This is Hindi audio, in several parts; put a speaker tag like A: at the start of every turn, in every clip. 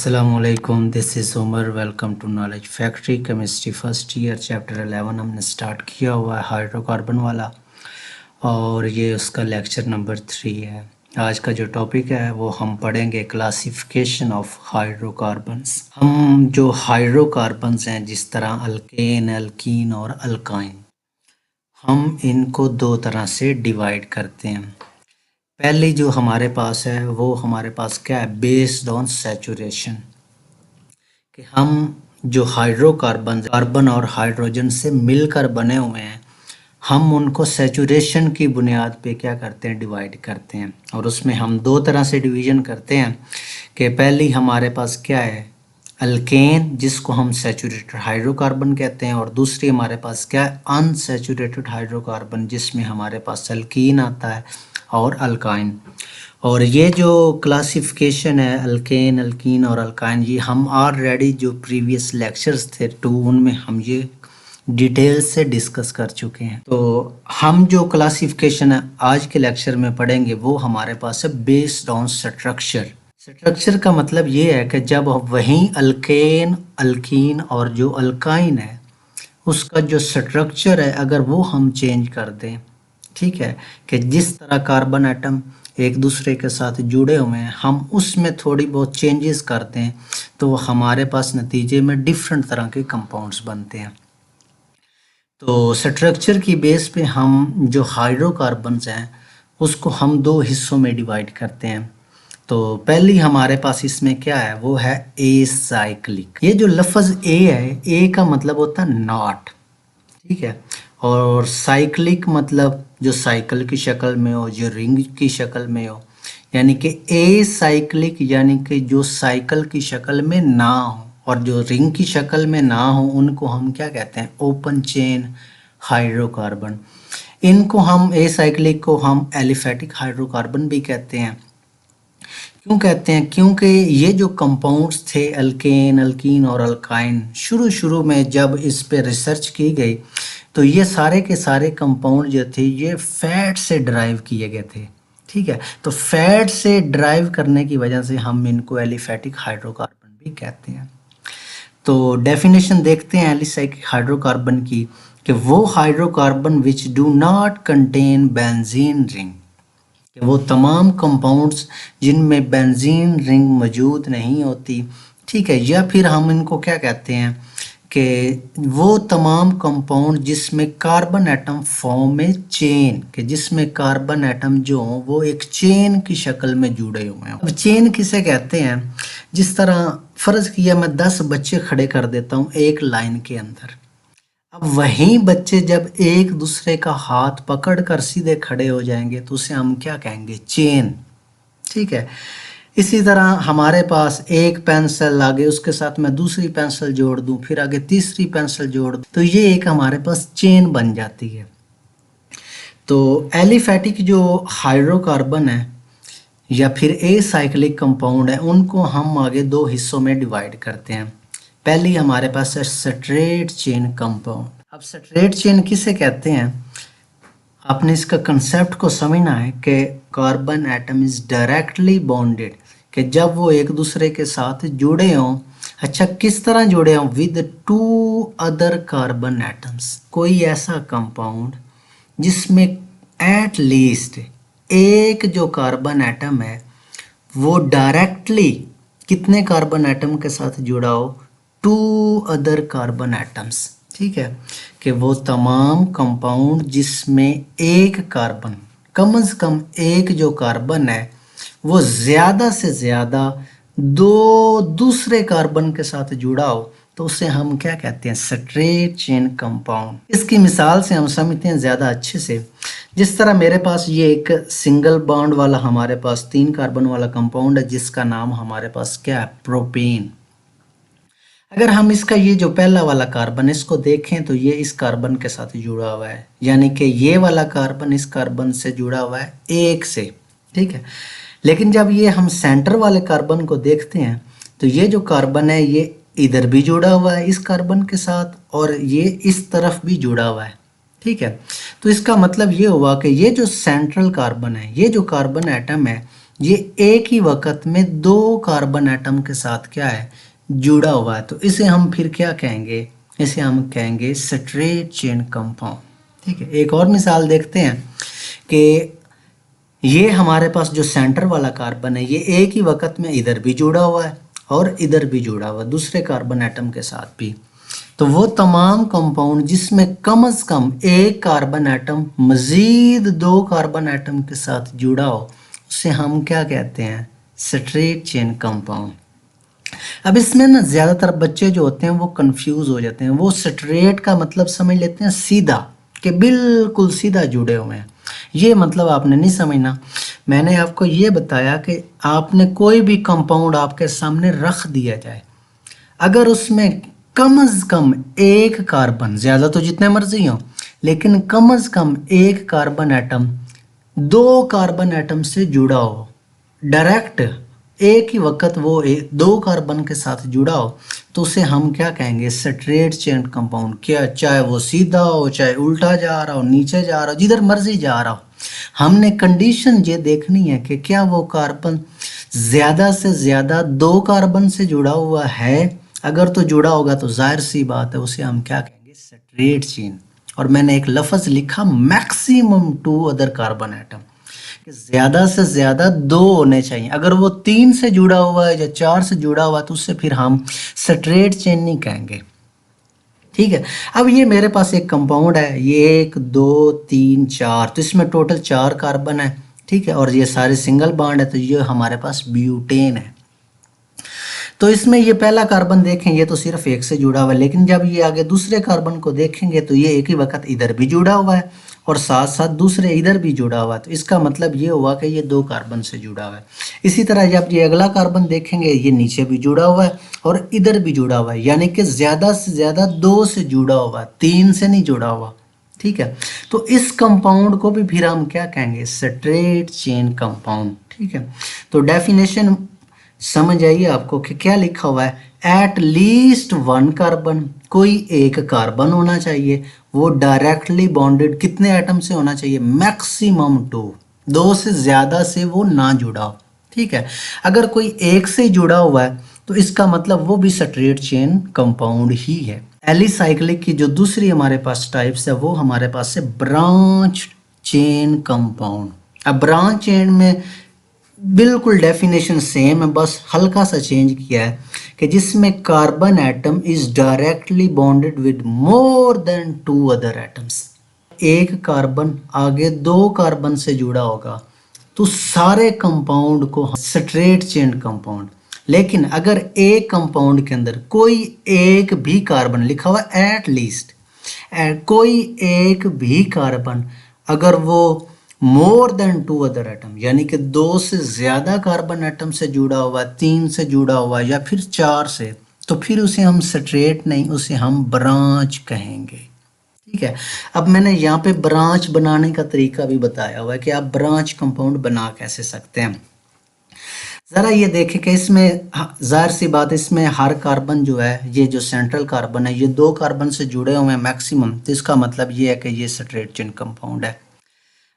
A: असलकुम, this is Umar. Welcome to knowledge factory chemistry first year chapter 11 हमने स्टार्ट किया हुआ है हाइड्रोकार्बन वाला, और ये उसका लेक्चर नंबर 3 है। आज का जो टॉपिक है वो हम पढ़ेंगे क्लासिफिकेशन ऑफ हाइड्रोकार्बन्स। हम जो हाइड्रोकार्बन्स हैं, जिस तरह अल्केन, अल्कीन और अल्काइन, हम इनको दो तरह से डिवाइड करते हैं। पहली जो हमारे पास है वो हमारे पास क्या है, बेस्ड ऑन सैचुरेशन, कि हम जो हाइड्रोकार्बन कार्बन और हाइड्रोजन से मिलकर बने हुए हैं, हम उनको सैचुरेशन की बुनियाद पे क्या करते हैं, डिवाइड करते हैं। और उसमें हम दो तरह से डिवीज़न करते हैं कि पहली हमारे पास क्या है, अल्केन, जिसको हम सैचुरेटेड हाइड्रोकार्बन कहते हैं, और दूसरी हमारे पास क्या है, अनसैचुरेटेड हाइड्रोकार्बन, जिसमें हमारे पास अल्कीन आता है और अल्काइन। और ये जो क्लासिफिकेशन है अल्केन, अल्कीन और अल्काइन, ये हम ऑलरेडी जो प्रीवियस लेक्चर्स थे 2, उनमें हम ये डिटेल से डिस्कस कर चुके हैं। तो हम जो क्लासिफिकेशन है आज के लेक्चर में पढ़ेंगे वो हमारे पास है बेस्ड ऑन स्ट्रक्चर। स्ट्रक्चर का मतलब ये है कि जब वहीं अल्केन, अल्कीन और जो अल्काइन है उसका जो स्ट्रक्चर है अगर वो हम चेंज कर दें, ठीक है, कि जिस तरह कार्बन एटम एक दूसरे के साथ जुड़े हुए हैं, हम उसमें थोड़ी बहुत चेंजेस करते हैं तो हमारे पास नतीजे में डिफरेंट तरह के कंपाउंड्स बनते हैं। तो स्ट्रक्चर की बेस पे हम जो हाइड्रोकार्बन्स हैं उसको हम दो हिस्सों में डिवाइड करते हैं। तो पहली हमारे पास इसमें क्या है, वो है एसाइक्लिक। ये जो लफ्ज़ ए है, ए का मतलब होता है नॉट, ठीक है, और साइक्लिक मतलब जो साइकिल की शक्ल में हो, जो रिंग की शक्ल में हो, यानी कि ए साइक्लिक यानी कि जो साइकिल की शक्ल में ना हो और जो रिंग की शक्ल में ना हो, उनको हम क्या कहते हैं, ओपन चेन हाइड्रोकार्बन। इनको हम ए साइक्लिक को हम एलिफेटिक हाइड्रोकार्बन भी कहते हैं। क्यों कहते हैं, क्योंकि ये जो कंपाउंड्स थे अल्केन, अल्कीन और अल्काइन, शुरू में जब इस पे रिसर्च की गई तो ये सारे के सारे कंपाउंड जो थे ये फैट से ड्राइव किए गए थे, ठीक है। तो फैट से ड्राइव करने की वजह से हम इनको एलिफेटिक हाइड्रोकार्बन भी कहते हैं। तो डेफिनेशन देखते हैं एलिफेटिक हाइड्रोकार्बन की, कि वो hydrocarbon which do not contain benzene ring, कि वो तमाम कंपाउंड्स जिनमें बेंजीन रिंग मौजूद नहीं होती, ठीक है। या फिर हम इनको क्या कहते हैं कि वो तमाम कंपाउंड जिसमें कार्बन एटम फॉर्म में चेन, कि जिसमें कार्बन एटम जो हो वो एक चेन की शक्ल में जुड़े हुए हैं। अब चेन किसे कहते हैं, जिस तरह फ़र्ज़ किया मैं 10 बच्चे खड़े कर देता हूँ एक लाइन के अंदर, अब वहीं बच्चे जब एक दूसरे का हाथ पकड़कर सीधे खड़े हो जाएंगे तो उसे हम क्या कहेंगे, चेन, ठीक है। इसी तरह हमारे पास एक पेंसिल, आगे उसके साथ मैं दूसरी पेंसिल जोड़ दूं, फिर आगे तीसरी पेंसिल जोड़ दूं, तो ये एक हमारे पास चेन बन जाती है। तो एलिफेटिक जो हाइड्रोकार्बन है या फिर ए साइक्लिक कंपाउंड है, उनको हम आगे दो हिस्सों में डिवाइड करते हैं। पहली हमारे पास है स्ट्रेट चेन कंपाउंड। अब स्ट्रेट चेन किसे कहते हैं, आपने इसका कंसेप्ट को समझना है कि carbon atom is directly bonded, कि जब वो एक दूसरे के साथ जुड़े हों, अच्छा किस तरह जुड़े हों, विद 2 अदर कार्बन एटम्स, कोई ऐसा कंपाउंड जिसमें एट लीस्ट एक जो कार्बन एटम है वो डायरेक्टली कितने कार्बन एटम के साथ जुड़ा हो, 2 अदर कार्बन एटम्स, ठीक है। कि वो तमाम कंपाउंड जिसमें एक कार्बन, कम से कम एक जो कार्बन है वो ज़्यादा से ज़्यादा 2 दूसरे कार्बन के साथ जुड़ा हो, तो उसे हम क्या कहते हैं, स्ट्रेट चेन कंपाउंड। इसकी मिसाल से हम समझते हैं ज़्यादा अच्छे से, जिस तरह मेरे पास ये एक सिंगल बॉन्ड वाला हमारे पास 3 कार्बन वाला कंपाउंड है जिसका नाम हमारे पास क्या है, प्रोपेन। अगर हम इसका ये जो पहला वाला कार्बन इसको देखें तो ये इस कार्बन के साथ जुड़ा हुआ है, यानी कि ये वाला कार्बन इस कार्बन से जुड़ा हुआ है एक से, ठीक है। लेकिन जब ये हम सेंटर वाले कार्बन को देखते हैं तो ये जो कार्बन है ये इधर भी जुड़ा हुआ है इस कार्बन के साथ और ये इस तरफ भी जुड़ा हुआ है, ठीक है। तो इसका मतलब ये हुआ कि ये जो सेंट्रल कार्बन है, ये जो कार्बन एटम है, ये एक ही वक्त में दो कार्बन एटम के साथ क्या है, जुड़ा हुआ है। तो इसे हम फिर क्या कहेंगे, इसे हम कहेंगे स्ट्रेट चेन कंपाउंड। ठीक है, एक और मिसाल देखते हैं कि ये हमारे पास जो सेंटर वाला कार्बन है, ये एक ही वक्त में इधर भी जुड़ा हुआ है और इधर भी जुड़ा हुआ है दूसरे कार्बन एटम के साथ भी। तो वो तमाम कंपाउंड जिसमें कम से कम एक कार्बन एटम मजीद दो कार्बन एटम के साथ जुड़ा हो, उसे हम क्या कहते हैं, स्ट्रेट चेन कंपाउंड। अब इसमें ना ज़्यादातर बच्चे जो होते हैं वो कंफ्यूज हो जाते हैं। वो स्ट्रेट का मतलब समझ लेते हैं सीधा, कि बिल्कुल सीधा जुड़े हुए हैं। ये मतलब आपने नहीं समझना। मैंने आपको ये बताया कि आपने कोई भी कंपाउंड आपके सामने रख दिया जाए, अगर उसमें कम से कम एक कार्बन, ज़्यादा तो जितने मर्जी हो, लेकिन कम से कम एक कार्बन एटम दो कार्बन एटम से जुड़ा हो, डायरेक्ट एक ही वक्त वो दो कार्बन के साथ जुड़ा हो, तो उसे हम क्या कहेंगे, स्ट्रेट चेन कंपाउंड। क्या, चाहे वो सीधा हो, चाहे उल्टा जा रहा हो, नीचे जा रहा हो, जिधर मर्जी जा रहा हो, हमने कंडीशन ये देखनी है कि क्या वो कार्बन ज़्यादा से ज़्यादा दो कार्बन से जुड़ा हुआ है। अगर तो जुड़ा होगा तो जाहिर सी बात है उसे हम क्या कहेंगे, स्ट्रेट चेन। और मैंने एक लफ्ज़ लिखा maximum two other carbon atom, कि ज़्यादा से ज़्यादा दो होने चाहिए। अगर वो तीन से जुड़ा हुआ है या चार से जुड़ा हुआ है तो उससे फिर हम स्ट्रेट चेन नहीं कहेंगे। ठीक है, अब ये मेरे पास एक कंपाउंड है, ये एक दो तीन चार, तो इसमें टोटल चार कार्बन है। ठीक है, और ये सारे सिंगल बॉन्ड है, तो ये हमारे पास ब्यूटेन है। तो इसमें ये पहला कार्बन देखें, ये तो सिर्फ एक से जुड़ा हुआ है, लेकिन जब ये आगे दूसरे कार्बन को देखेंगे तो ये एक ही वक्त इधर भी जुड़ा हुआ है और साथ साथ दूसरे इधर भी जुड़ा हुआ है। तो इसका मतलब ये हुआ कि ये दो कार्बन से जुड़ा हुआ है। इसी तरह जब ये अगला कार्बन देखेंगे, ये नीचे भी जुड़ा हुआ है और इधर भी जुड़ा हुआ है, यानी कि ज़्यादा से ज़्यादा दो से जुड़ा हुआ है, तीन से नहीं जुड़ा हुआ। ठीक है, तो इस कंपाउंड को भी फिर हम क्या कहेंगे, स्ट्रेट चेन कंपाउंड। ठीक है, तो डेफिनेशन समझ आइए आपको कि क्या लिखा हुआ है, एट लीस्ट वन कार्बन, कोई एक कार्बन होना चाहिए, वो डायरेक्टली बॉन्डेड कितने एटम से होना चाहिए, मैक्सिमम टू, दो से ज़्यादा से वो ना जुड़ा हो। ठीक है, अगर कोई एक से जुड़ा हुआ है तो इसका मतलब वो भी स्ट्रेट चेन कंपाउंड ही है। एलिसाइक्लिक की जो दूसरी हमारे पास टाइप्स है वो हमारे पास है ब्रांच चेन कंपाउंड। अब ब्रांच चेन में बिल्कुल डेफिनेशन सेम है, बस हल्का सा चेंज किया है कि जिसमें carbon atom is directly bonded with more than two other atoms. एक कार्बन आगे दो कार्बन से जुड़ा होगा तो सारे कंपाउंड को स्ट्रेट चेन कंपाउंड। लेकिन अगर एक कंपाउंड के अंदर कोई एक भी कार्बन लिखा हुआ एट लीस्ट, कोई एक भी कार्बन अगर वो more than two other atom, यानी कि दो से ज़्यादा कार्बन एटम से जुड़ा हुआ, तीन से जुड़ा हुआ या फिर चार से, तो फिर उसे हम स्ट्रेट नहीं, उसे हम ब्रांच कहेंगे। ठीक है, अब मैंने यहाँ पे ब्रांच बनाने का तरीका भी बताया हुआ है कि आप ब्रांच कंपाउंड बना कैसे सकते हैं। ज़रा ये देखें कि इसमें जाहिर सी बात, इसमें हर कार्बन जो है, ये जो सेंट्रल कार्बन है, ये दो कार्बन से जुड़े हुए हैं मैक्सिमम, तो इसका मतलब ये है कि ये स्ट्रेट चेन कंपाउंड है।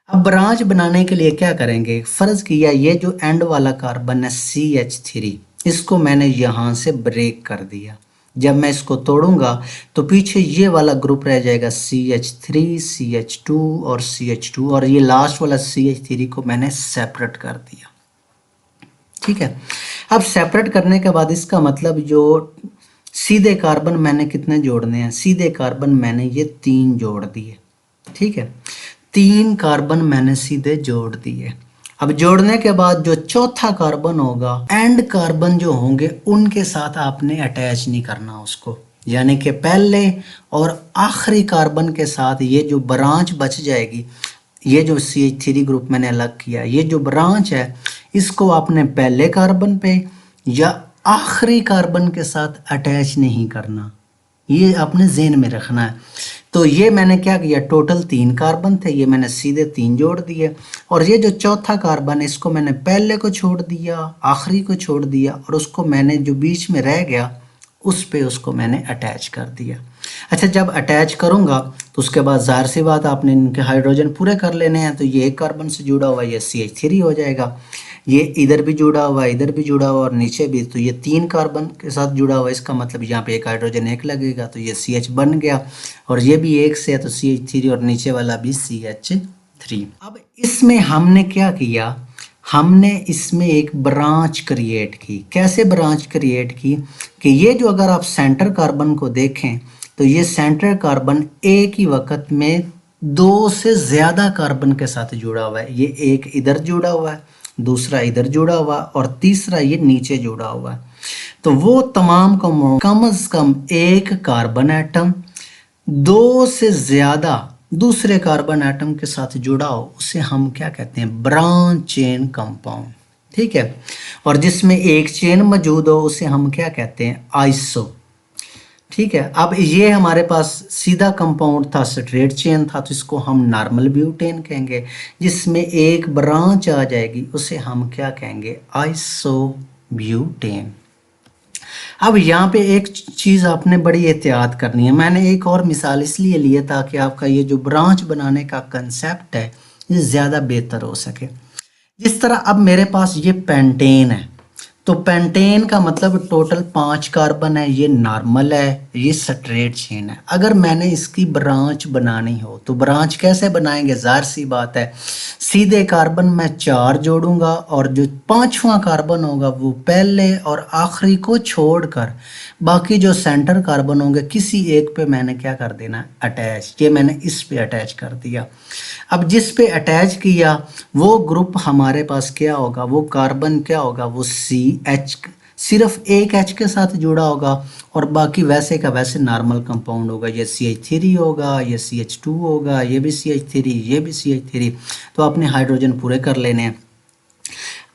A: अब ब्रांच बनाने के लिए क्या करेंगे, फ़र्ज़ किया ये जो एंड वाला कार्बन है CH3, इसको मैंने यहाँ से ब्रेक कर दिया। जब मैं इसको तोड़ूंगा तो पीछे ये वाला ग्रुप रह जाएगा CH3, CH2 और CH2, और ये लास्ट वाला CH3 को मैंने सेपरेट कर दिया। ठीक है, अब सेपरेट करने के बाद इसका मतलब जो सीधे कार्बन मैंने कितने जोड़ने हैं, सीधे कार्बन मैंने ये 3 जोड़ दिए। ठीक है, 3 कार्बन मैंने सीधे जोड़ दिए। अब जोड़ने के बाद जो चौथा कार्बन होगा, एंड कार्बन जो होंगे उनके साथ आपने अटैच नहीं करना उसको, यानी कि पहले और आखिरी कार्बन के साथ ये जो ब्रांच बच जाएगी, ये जो CH3 ग्रुप मैंने अलग किया, ये जो ब्रांच है इसको आपने पहले कार्बन पे या आखिरी कार्बन के साथ अटैच नहीं करना, ये आपने ज़हन में रखना है। तो ये मैंने क्या किया, टोटल 3 कार्बन थे, ये मैंने सीधे 3 जोड़ दिए, और ये जो चौथा कार्बन है इसको मैंने पहले को छोड़ दिया, आखिरी को छोड़ दिया, और उसको मैंने जो बीच में रह गया उस पे उसको मैंने अटैच कर दिया। अच्छा, जब अटैच करूँगा तो उसके बाद ज़ाहिर सी बात आपने इनके हाइड्रोजन पूरे कर लेने हैं, तो ये एक कार्बन से जुड़ा हुआ ये CH3 हो जाएगा। ये इधर भी जुड़ा हुआ है, इधर भी जुड़ा हुआ और नीचे भी, तो ये 3 कार्बन के साथ जुड़ा हुआ है। इसका मतलब यहाँ पे एक हाइड्रोजन एक लगेगा तो ये CH बन गया, और ये भी एक से है तो CH3 और नीचे वाला भी CH3। अब इसमें हमने क्या किया, हमने इसमें एक ब्रांच क्रिएट की। कैसे ब्रांच क्रिएट की कि ये जो अगर आप सेंटर कार्बन को देखें तो ये सेंटर कार्बन एक ही वक्त में 2 से ज़्यादा कार्बन के साथ जुड़ा हुआ है। ये एक इधर जुड़ा हुआ है, दूसरा इधर जुड़ा हुआ और तीसरा ये नीचे जुड़ा हुआ है। तो वो तमाम कम से कम एक कार्बन एटम 2 से ज़्यादा दूसरे कार्बन एटम के साथ जुड़ा हो, उसे हम क्या कहते हैं, ब्रांच चेन कंपाउंड। ठीक है, और जिसमें एक चेन मौजूद हो उसे हम क्या कहते हैं, आइसो। ठीक है, अब ये हमारे पास सीधा कंपाउंड था, स्ट्रेट चेन था, तो इसको हम नॉर्मल ब्यूटेन कहेंगे। जिसमें एक ब्रांच आ जाएगी उसे हम क्या कहेंगे, आइसो ब्यूटेन। अब यहाँ पे एक चीज़ आपने बड़ी एहतियात करनी है। मैंने एक और मिसाल इसलिए ली है ताकि आपका ये जो ब्रांच बनाने का कंसेप्ट है ये ज़्यादा बेहतर हो सके। जिस तरह अब मेरे पास ये पेंटेन है, तो पेंटेन का मतलब टोटल 5 कार्बन है, ये नॉर्मल है, ये स्ट्रेट चेन है। अगर मैंने इसकी ब्रांच बनानी हो तो ब्रांच कैसे बनाएंगे, ज़ाहिर सी बात है, सीधे कार्बन में 4 जोड़ूंगा और जो 5वां कार्बन होगा वो पहले और आखिरी को छोड़कर बाकी जो सेंटर कार्बन होंगे किसी एक पे मैंने क्या कर देना, अटैच। ये मैंने इस पे अटैच कर दिया। अब जिस पे अटैच किया वो ग्रुप हमारे पास क्या होगा, वो कार्बन क्या होगा, वो CH सिर्फ एक H के साथ जुड़ा होगा और बाकी वैसे का वैसे नॉर्मल कंपाउंड होगा। ये CH3 होगा, ये CH2 होगा, ये भी CH3, ये भी CH3। तो आपने हाइड्रोजन पूरे कर लेने हैं।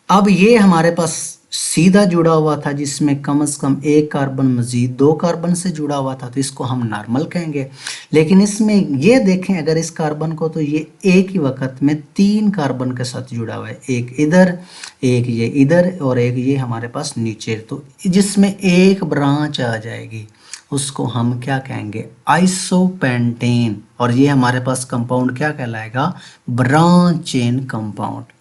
A: अब ये हमारे पास सीधा जुड़ा हुआ था जिसमें कम से कम एक कार्बन मजीद 2 कार्बन से जुड़ा हुआ था, तो इसको हम नॉर्मल कहेंगे। लेकिन इसमें ये देखें अगर इस कार्बन को, तो ये एक ही वक्त में 3 कार्बन के साथ जुड़ा हुआ है, एक इधर, एक ये इधर और एक ये हमारे पास नीचे। तो जिसमें एक ब्रांच आ जाएगी उसको हम क्या कहेंगे, आइसोपेंटेन। और ये हमारे पास कंपाउंड क्या कहलाएगा, ब्रांच चेन कंपाउंड।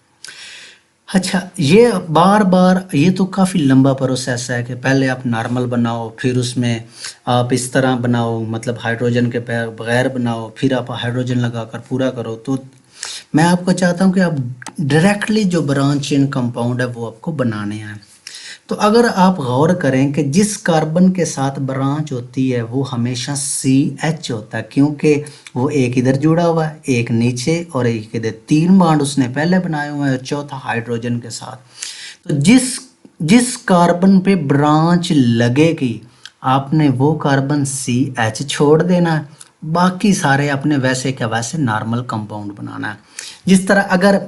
A: अच्छा, ये बार बार ये तो काफ़ी लंबा प्रोसेस है कि पहले आप नॉर्मल बनाओ, फिर उसमें आप इस तरह बनाओ, मतलब हाइड्रोजन के बगैर बनाओ, फिर आप हाइड्रोजन लगाकर पूरा करो। तो मैं आपको चाहता हूँ कि आप डायरेक्टली जो ब्रांच चेन कंपाउंड है वो आपको बनाने हैं। तो अगर आप गौर करें कि जिस कार्बन के साथ ब्रांच होती है वो हमेशा CH होता है, क्योंकि वो एक इधर जुड़ा हुआ है, एक नीचे और एक इधर, 3 बॉन्ड उसने पहले बनाए हुए हैं और चौथा हाइड्रोजन के साथ। तो जिस कार्बन पे ब्रांच लगेगी आपने वो कार्बन CH छोड़ देना है, बाकी सारे अपने वैसे का वैसे नॉर्मल कंपाउंड बनाना है। जिस तरह अगर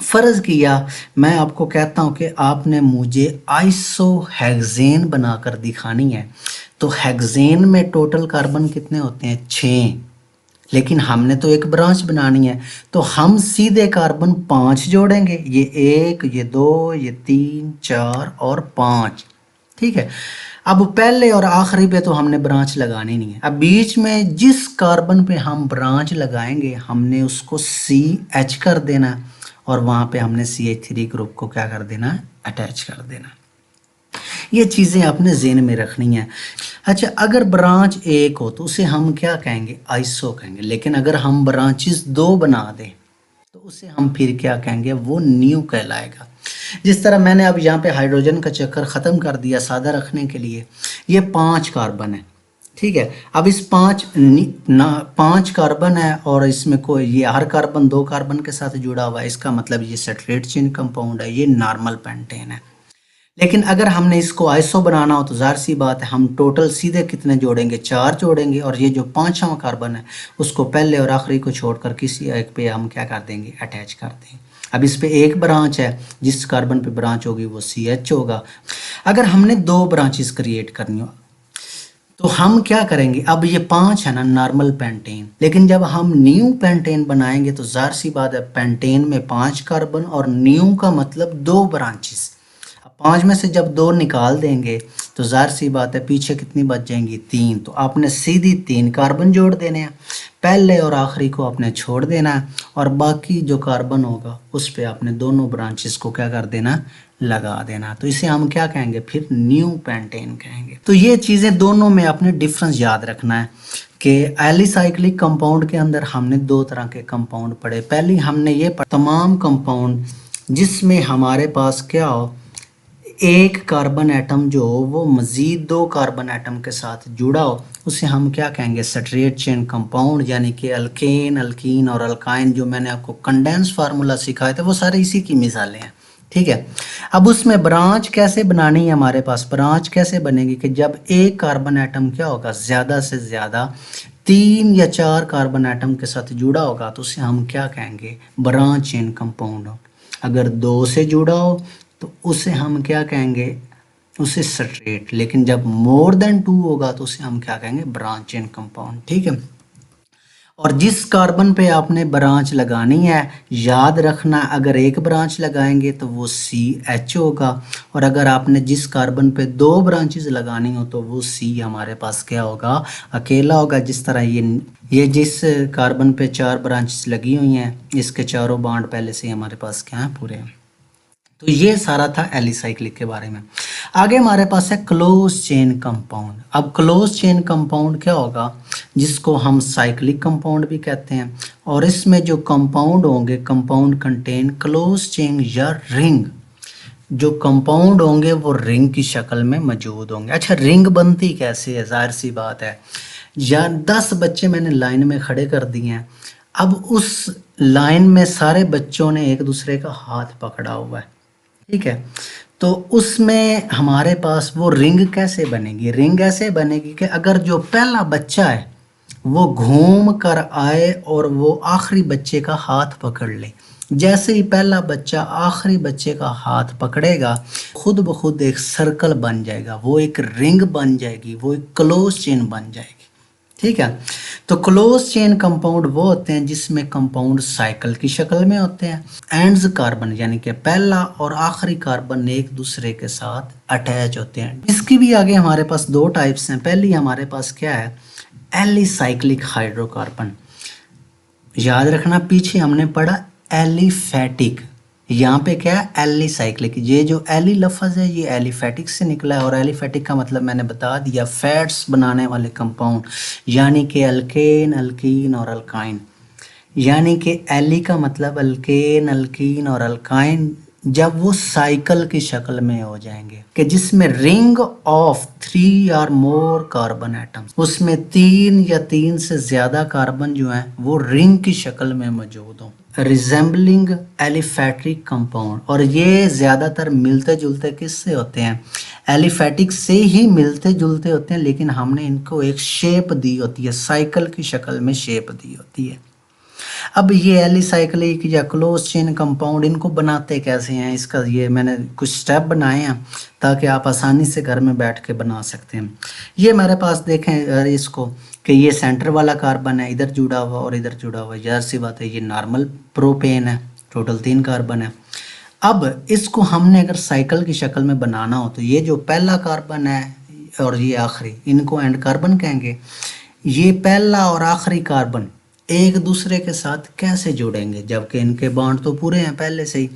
A: फ़र्ज़ किया मैं आपको कहता हूँ कि आपने मुझे आइसोहेक्सेन बनाकर दिखानी है, तो हेक्सेन में टोटल कार्बन कितने होते हैं, 6। लेकिन हमने तो एक ब्रांच बनानी है, तो हम सीधे कार्बन 5 जोड़ेंगे, ये 1, ये 2, ये 3, 4 और 5। ठीक है, अब पहले और आखिरी पे तो हमने ब्रांच लगानी नहीं है। अब बीच में जिस कार्बन पे हम ब्रांच लगाएंगे हमने उसको CH कर देना और वहाँ पे हमने CH3 ग्रुप को क्या कर देना, अटैच कर देना। ये चीज़ें आपने ज़हन में रखनी है। अच्छा, अगर ब्रांच एक हो तो उसे हम क्या कहेंगे, आइसो कहेंगे। लेकिन अगर हम ब्रांचेस 2 बना दें तो उसे हम फिर क्या कहेंगे, वो न्यू कहलाएगा। जिस तरह मैंने अब यहाँ पे हाइड्रोजन का चक्कर ख़त्म कर दिया सादा रखने के लिए। ये 5 कार्बन है, ठीक है। अब इस 5 कार्बन है और इसमें कोई, ये हर कार्बन 2 कार्बन के साथ जुड़ा हुआ है, इसका मतलब ये स्ट्रेट चेन कंपाउंड है, ये नॉर्मल पेंटेन है। लेकिन अगर हमने इसको आइसो बनाना हो तो ज़ाहिर सी बात है हम टोटल सीधे कितने जोड़ेंगे, 4 जोड़ेंगे और ये जो 5वां कार्बन है उसको पहले और आखिरी को छोड़कर किसी एक पे हम क्या कर देंगे, अटैच कर देंगे। अब इस पे एक ब्रांच है, जिस कार्बन पे ब्रांच होगी वो CH होगा। अगर हमने 2 ब्रांचेस क्रिएट करनी हो तो हम क्या करेंगे, अब ये 5 है ना नॉर्मल पेंटेन, लेकिन जब हम न्यू पेंटेन बनाएंगे तो ज़ाहिर सी बात है पेंटेन में 5 कार्बन और न्यू का मतलब 2 ब्रांचेस। 5 में से जब 2 निकाल देंगे तो ज़ाहिर सी बात है पीछे कितनी बच जाएंगी, 3। तो आपने सीधी 3 कार्बन जोड़ देने हैं, पहले और आखिरी को आपने छोड़ देना है और बाकी जो कार्बन होगा उस पे आपने दोनों ब्रांचेस को क्या कर देना, लगा देना। तो इसे हम क्या कहेंगे, फिर न्यू पेंटेन कहेंगे। तो ये चीज़ें दोनों में आपने डिफरेंस याद रखना है कि एलिसाइक्लिक कंपाउंड के अंदर हमने दो तरह के कंपाउंड पढ़े। पहले हमने ये तमाम कंपाउंड जिसमें हमारे पास क्या हो, एक कार्बन एटम जो हो वो मज़ीद दो कार्बन एटम के साथ जुड़ा हो, उसे हम क्या कहेंगे, स्ट्रेट चेन कंपाउंड, यानी कि अल्केन, अल्कीन और अल्काइन। जो मैंने आपको कंडेंस फार्मूला सिखाए थे वो सारे इसी की मिसालें हैं, ठीक है। अब उसमें ब्रांच कैसे बनानी है, हमारे पास ब्रांच कैसे बनेगी कि जब एक कार्बन एटम क्या होगा, ज़्यादा से ज़्यादा 3 या 4 कार्बन एटम के साथ जुड़ा होगा तो उसे हम क्या कहेंगे, ब्रांच चेन कंपाउंड हो। अगर 2 से जुड़ा हो तो उसे हम क्या कहेंगे, उसे स्ट्रेट। लेकिन जब मोर देन 2 होगा तो उसे हम क्या कहेंगे, ब्रांच चेन कंपाउंड, ठीक है। और जिस कार्बन पे आपने ब्रांच लगानी है, याद रखना, अगर एक ब्रांच लगाएंगे तो वो CH होगा, और अगर आपने जिस कार्बन पे 2 ब्रांचेस लगानी हो तो वो C हमारे पास क्या होगा, अकेला होगा। जिस तरह ये जिस कार्बन पे 4 ब्रांचेस लगी हुई हैं, इसके चारों बॉन्ड पहले से ही हमारे पास क्या है, पूरे हैं। तो ये सारा था एलिसाइक्लिक के बारे में। आगे हमारे पास है क्लोज चेन कंपाउंड। अब क्लोज चेन कंपाउंड क्या होगा, जिसको हम साइक्लिक कंपाउंड भी कहते हैं, और इसमें जो कंपाउंड होंगे, कंपाउंड कंटेन क्लोज चेन या रिंग। जो कंपाउंड होंगे वो रिंग की शक्ल में मौजूद होंगे। अच्छा, रिंग बनती कैसे है, जाहिर सी बात है, या 10 बच्चे मैंने लाइन में खड़े कर दिए हैं। अब उस लाइन में सारे बच्चों ने एक दूसरे का हाथ पकड़ा हुआ है, ठीक है। तो उसमें हमारे पास वो रिंग कैसे बनेगी, रिंग ऐसे बनेगी कि अगर जो पहला बच्चा है वो घूम कर आए और वो आखिरी बच्चे का हाथ पकड़ ले। जैसे ही पहला बच्चा आखिरी बच्चे का हाथ पकड़ेगा, खुद ब खुद एक सर्कल बन जाएगा, वो एक रिंग बन जाएगी, वो एक क्लोज चेन बन जाएगी, ठीक है। तो क्लोज चेन कंपाउंड वो होते हैं जिसमें कंपाउंड साइकिल की शक्ल में होते हैं। एंड्स कार्बन यानी कि पहला और आखिरी कार्बन एक दूसरे के साथ अटैच होते हैं। इसकी भी आगे हमारे पास 2 टाइप्स हैं। पहली हमारे पास क्या है, एलिसाइक्लिक हाइड्रोकार्बन। याद रखना, पीछे हमने पढ़ा एलिफैटिक, यहाँ पे क्या है, एलिसाइक्लिक। ये जो एली लफ्ज़ है ये एलिफैटिक से निकला है, और एलिफैटिक का मतलब मैंने बता दिया, फैट्स बनाने वाले कंपाउंड, यानी कि अल्केन, अल्कीन और अल्काइन। यानी कि एली का मतलब अल्केन, अल्कीन और अल्काइन जब वो साइकिल की शक्ल में हो जाएंगे, कि जिसमें रिंग ऑफ 3 और मोर कार्बन एटम्स, उसमें 3 या 3 से ज्यादा कार्बन जो हैं वो रिंग की शक्ल में मौजूद हों, रिजेंबलिंग एलिफैटिक कंपाउंड। और ये ज्यादातर मिलते जुलते किससे होते हैं, एलिफैटिक से ही मिलते जुलते होते हैं, लेकिन हमने इनको एक शेप दी होती है, साइकिल की शक्ल में शेप दी होती है। अब ये एलिसाइक्लिक या क्लोज चेन कंपाउंड, इनको बनाते कैसे हैं, इसका ये मैंने कुछ स्टेप बनाए हैं ताकि आप आसानी से घर में बैठ के बना सकते हैं। ये मेरे पास देखें इसको, कि ये सेंटर वाला कार्बन है, इधर जुड़ा हुआ और इधर जुड़ा हुआ, ज़ाहिर सी बात है ये नॉर्मल प्रोपेन है, टोटल 3 कार्बन है। अब इसको हमने अगर साइकिल की शक्ल में बनाना हो तो ये जो पहला कार्बन है और ये आखिरी, इनको एंड कार्बन कहेंगे। ये पहला और आखिरी कार्बन एक दूसरे के साथ कैसे जुड़ेंगे, जबकि इनके बॉन्ड तो पूरे हैं पहले से ही।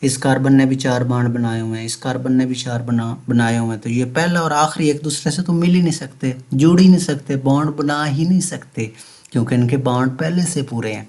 A: इस कार्बन ने भी 4 बॉन्ड बनाए हुए हैं, इस कार्बन ने भी 4 बनाए हुए हैं, तो ये पहला और आखिरी एक दूसरे से तो मिल ही नहीं सकते, जुड़ ही नहीं सकते, बॉन्ड बना ही नहीं सकते, क्योंकि इनके बॉन्ड पहले से पूरे हैं।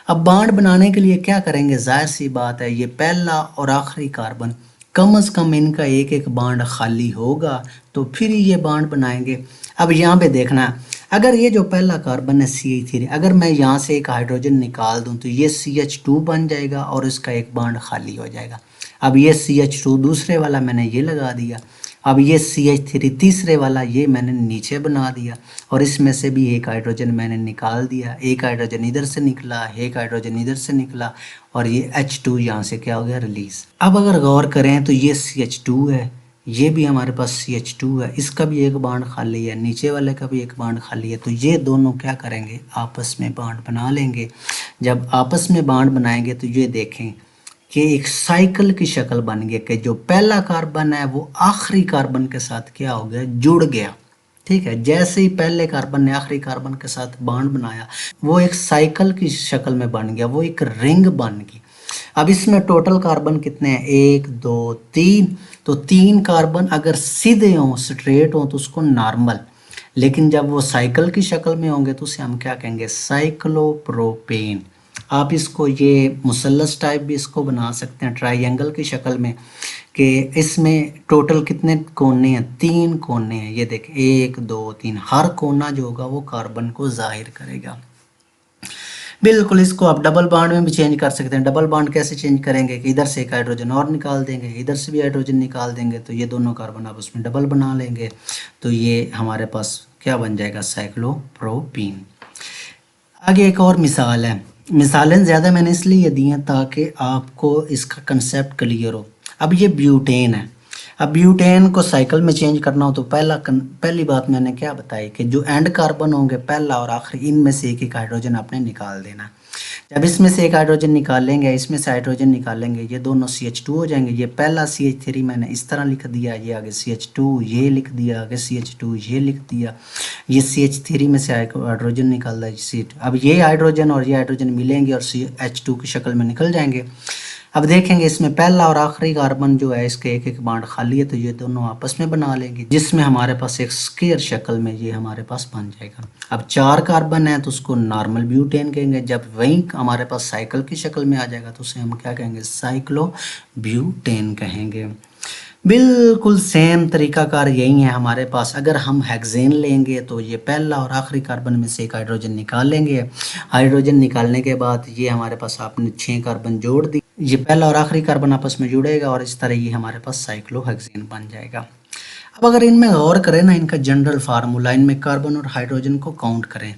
A: अब बॉन्ड बनाने के लिए क्या करेंगे, जाहिर सी बात है ये पहला और आखिरी कार्बन कम से कम इनका एक एक बॉन्ड खाली होगा तो फिर ये बॉन्ड बनाएंगे। अब यहाँ पे देखना, अगर ये जो पहला कार्बन है CH3, अगर मैं यहाँ से एक हाइड्रोजन निकाल दूँ तो ये CH2 बन जाएगा और इसका एक बॉन्ड खाली हो जाएगा। अब ये CH2 दूसरे वाला मैंने ये लगा दिया, अब ये CH3 तीसरे वाला ये मैंने नीचे बना दिया, और इसमें से भी एक हाइड्रोजन मैंने निकाल दिया, एक हाइड्रोजन इधर से निकला, एक हाइड्रोजन इधर से निकला, और ये H2 यहाँ से क्या हो गया, रिलीज। अब अगर गौर करें तो ये CH2 है, ये भी हमारे पास CH2 है, इसका भी एक बॉन्ड खाली है, नीचे वाले का भी एक बॉन्ड खाली है, तो ये दोनों क्या करेंगे, आपस में बॉन्ड बना लेंगे। जब आपस में बॉन्ड बनाएंगे तो ये देखें कि एक साइकिल की शक्ल बन गई, कि जो पहला कार्बन है वो आखिरी कार्बन के साथ क्या हो गया, जुड़ गया, ठीक है, जैसे ही पहले कार्बन ने आखिरी कार्बन के साथ बॉन्ड बनाया, वो एक साइकिल की शक्ल में बन गया, वो एक रिंग बन गई। अब इसमें टोटल कार्बन कितने हैं, 1 2 3। तो 3 कार्बन अगर सीधे हों, स्ट्रेट हों, तो उसको नॉर्मल, लेकिन जब वो साइकिल की शक्ल में होंगे तो उसे हम क्या कहेंगे, साइक्लोप्रोपेन। आप इसको ये मुसल्लस टाइप भी इसको बना सकते हैं, ट्राइंगल की शक्ल में, कि इसमें टोटल कितने कोने हैं, 3 कोने हैं। ये देखें 1 2 3, हर कोना जो होगा वो कार्बन को जाहिर करेगा। बिल्कुल, इसको आप डबल बॉन्ड में भी चेंज कर सकते हैं। डबल बॉन्ड कैसे चेंज करेंगे कि इधर से एक हाइड्रोजन और निकाल देंगे, इधर से भी हाइड्रोजन निकाल देंगे, तो ये दोनों कार्बन आप उसमें डबल बना लेंगे, तो ये हमारे पास क्या बन जाएगा, साइक्लोप्रोपीन। आगे एक और मिसाल है। मिसालें ज़्यादा मैंने इसलिए दी हैं ताकि आपको इसका कंसेप्ट क्लियर हो। अब ये ब्यूटेन है। अब ब्यूटेन को साइकिल में चेंज करना हो तो पहली बात मैंने क्या बताई कि जो एंड कार्बन होंगे पहला और आखिरी, इनमें से एक एक हाइड्रोजन आपने निकाल देना। जब इसमें से एक हाइड्रोजन निकालेंगे, इसमें से हाइड्रोजन निकालेंगे, ये दोनों CH2 हो जाएंगे। ये पहला CH3 मैंने इस तरह लिख दिया, ये आगे CH2 ये लिख दिया, आगे CH2 ये लिख दिया। ये CH3 में से हाइड्रोजन निकाल दिया। अब ये हाइड्रोजन और ये हाइड्रोजन मिलेंगे और CH2 की शक्ल में निकल जाएंगे। अब देखेंगे इसमें पहला और आखिरी कार्बन जो है इसके एक एक बॉन्ड खाली है, तो ये दोनों आपस में बना लेंगे, जिसमें हमारे पास एक स्क्वायर शक्ल में ये हमारे पास बन जाएगा। अब 4 कार्बन है तो उसको नॉर्मल ब्यूटेन कहेंगे। जब वही हमारे पास साइकिल की शक्ल में आ जाएगा तो उसे हम क्या कहेंगे, साइक्लो ब्यूटेन कहेंगे। बिल्कुल सेम तरीकाकार यही है हमारे पास। अगर हम हेक्सेन लेंगे तो ये पहला और आखिरी कार्बन में से एक हाइड्रोजन निकाल लेंगे। हाइड्रोजन निकालने के बाद ये हमारे पास आपने 6 कार्बन जोड़ दी, ये पहला और आखिरी कार्बन आपस में जुड़ेगा और इस तरह ये हमारे पास साइक्लोहेक्सेन बन जाएगा। अब अगर इनमें गौर करें ना, इनका जनरल फार्मूला, इनमें कार्बन और हाइड्रोजन को काउंट करें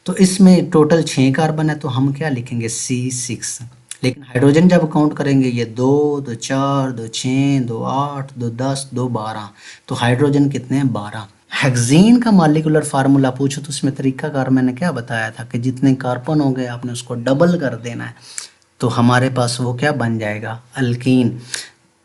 A: तो इसमें टोटल 6 कार्बन है, तो हम क्या लिखेंगे, C6। लेकिन हाइड्रोजन जब काउंट करेंगे, ये 2 2 4 2 6 2 8 2 10 2 12, तो हाइड्रोजन कितने हैं, 12। हेक्सेन का मॉलिक्यूलर फार्मूला पूछो तो उसमें तरीकाकार मैंने क्या बताया था कि जितने कार्बन हो गए आपने उसको डबल कर देना है, तो हमारे पास वो क्या बन जाएगा, अल्कीन।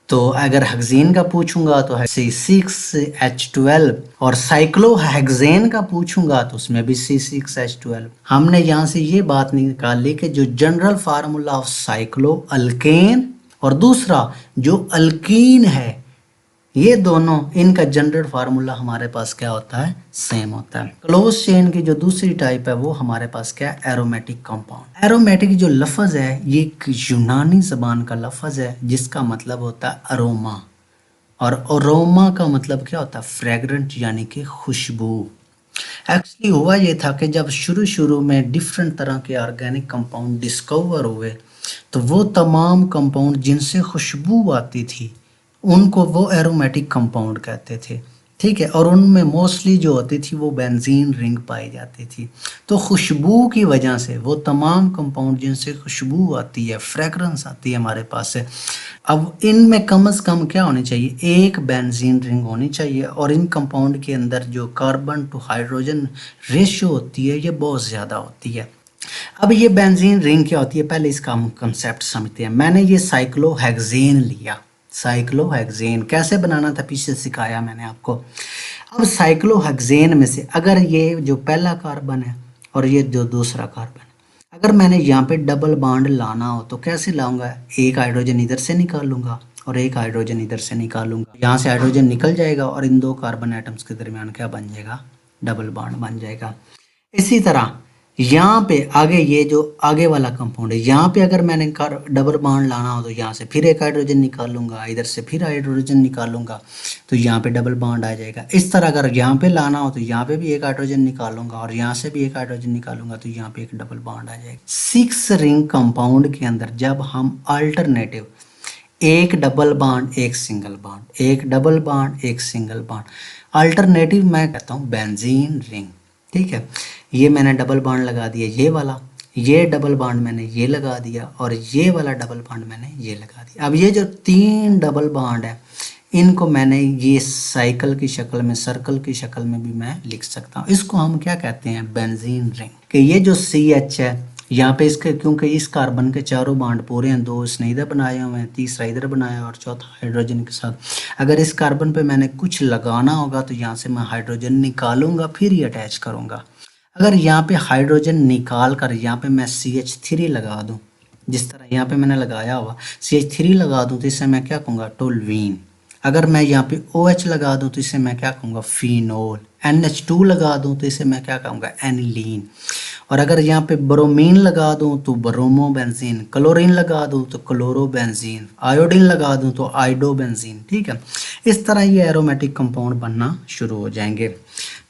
A: तो अगर हेक्सेन का पूछूंगा तो है C6H12, और साइक्लोहेक्सेन का पूछूंगा तो उसमें भी C6H12। हमने यहाँ से ये बात निकाली कि जो general formula of cyclo alkane और दूसरा जो अल्कीन है, ये दोनों इनका जनरल फार्मूला हमारे पास क्या होता है, सेम होता है। क्लोज चेन की जो दूसरी टाइप है वो हमारे पास क्या है, एरोमेटिक कंपाउंड। एरोमेटिक जो लफ्ज है ये एक यूनानी जबान का लफ्ज है जिसका मतलब होता है अरोमा, और अरोमा का मतलब क्या होता है, फ्रेग्रेंट, यानी कि खुशबू। एक्चुअली हुआ ये था कि जब शुरू में डिफरेंट तरह के ऑर्गेनिक कंपाउंड डिस्कवर हुए तो वो तमाम कंपाउंड जिनसे खुशबू आती थी उनको वो एरोमेटिक कंपाउंड कहते थे, ठीक है। और उनमें मोस्टली जो होती थी वो बेंजीन रिंग पाई जाती थी। तो खुशबू की वजह से वो तमाम कंपाउंड जिनसे खुशबू आती है, फ्रेगरेंस आती है हमारे पास है, अब इनमें कम से कम क्या होनी चाहिए, एक बेंजीन रिंग होनी चाहिए। और इन कंपाउंड के अंदर जो कार्बन टू हाइड्रोजन रेशियो होती है ये बहुत ज़्यादा होती है। अब ये बेंजीन रिंग क्या होती है, पहले इसका हम कंसेप्ट समझते हैं। मैंने ये साइक्लोहेक्सेन लिया, साइक्लोहेक्सेन कैसे बनाना था पीछे सिखाया मैंने आपको। अब साइक्लोहेक्सेन में से अगर ये जो पहला कार्बन है और ये जो दूसरा कार्बन, अगर मैंने यहाँ पे डबल बॉन्ड लाना हो तो कैसे लाऊंगा, एक हाइड्रोजन इधर से निकालूंगा और एक हाइड्रोजन इधर से निकालूंगा, यहाँ से हाइड्रोजन निकल जाएगा और इन दो कार्बन एटम्स के दरमियान क्या बन जाएगा, डबल बॉन्ड बन जाएगा। इसी तरह यहाँ पे आगे ये जो आगे वाला कंपाउंड है, यहाँ पे अगर मैंने डबल बॉन्ड लाना हो तो यहाँ से फिर एक हाइड्रोजन निकालूंगा, इधर से फिर हाइड्रोजन निकालूंगा, तो यहाँ पे डबल बॉन्ड आ जाएगा। इस तरह अगर यहाँ पे लाना हो तो यहाँ पे भी एक हाइड्रोजन निकालूंगा और यहाँ से भी एक हाइड्रोजन निकालूंगा, तो यहाँ पे एक डबल बॉन्ड आ जाएगा। 6 रिंग कंपाउंड के अंदर जब हम अल्टरनेटिव एक डबल बॉन्ड एक सिंगल बॉन्ड, एक डबल बॉन्ड एक सिंगल बॉन्ड, अल्टरनेटिव मैं कहता हूँ बेंजीन रिंग, ठीक है। ये मैंने डबल बॉन्ड लगा दिया, ये वाला, ये डबल बॉन्ड मैंने ये लगा दिया और ये वाला डबल बॉन्ड मैंने ये लगा दिया। अब ये जो 3 डबल बॉन्ड है इनको मैंने ये साइकिल की शक्ल में, सर्कल की शक्ल में भी मैं लिख सकता हूँ। इसको हम क्या कहते हैं, बेंजीन रिंग। कि ये जो CH है यहाँ पे इसके क्योंकि इस कार्बन के चारों बॉन्ड पूरे हैं, 2 इसने इधर बनाए हुए हैं, तीसरा इधर बनाया और चौथा हाइड्रोजन के साथ। अगर इस कार्बन पे मैंने कुछ लगाना होगा तो यहाँ से मैं हाइड्रोजन निकालूंगा फिर ही अटैच करूँगा। अगर यहाँ पे हाइड्रोजन निकाल कर यहाँ पे मैं CH3 लगा दूँ, जिस तरह यहाँ पे मैंने लगाया हुआ CH3 लगा दूँ तो इससे मैं क्या कहूँगा, टोल्वीन। अगर मैं यहाँ पे OH लगा दूँ तो इसे मैं क्या कहूँगा, फिनोल। NH2 लगा दूँ तो इसे मैं क्या कहूँगा, एनिलीन। और अगर यहाँ पे ब्रोमीन लगा दूँ तो ब्रोमोबेंजीन, क्लोरीन लगा दूँ तो क्लोरोबेंजीन, आयोडीन लगा दूँ तो आइडोबेंजीन। ठीक है, इस तरह ये एरोमेटिक कंपाउंड बनना शुरू हो जाएंगे।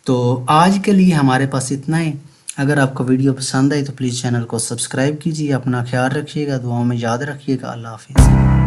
A: तो आज के लिए हमारे पास इतना ही। अगर आपको वीडियो पसंद आई तो प्लीज़ चैनल को सब्सक्राइब कीजिए। अपना ख्याल रखिएगा, दुआओं में याद रखिएगा। अल्लाह हाफिज़।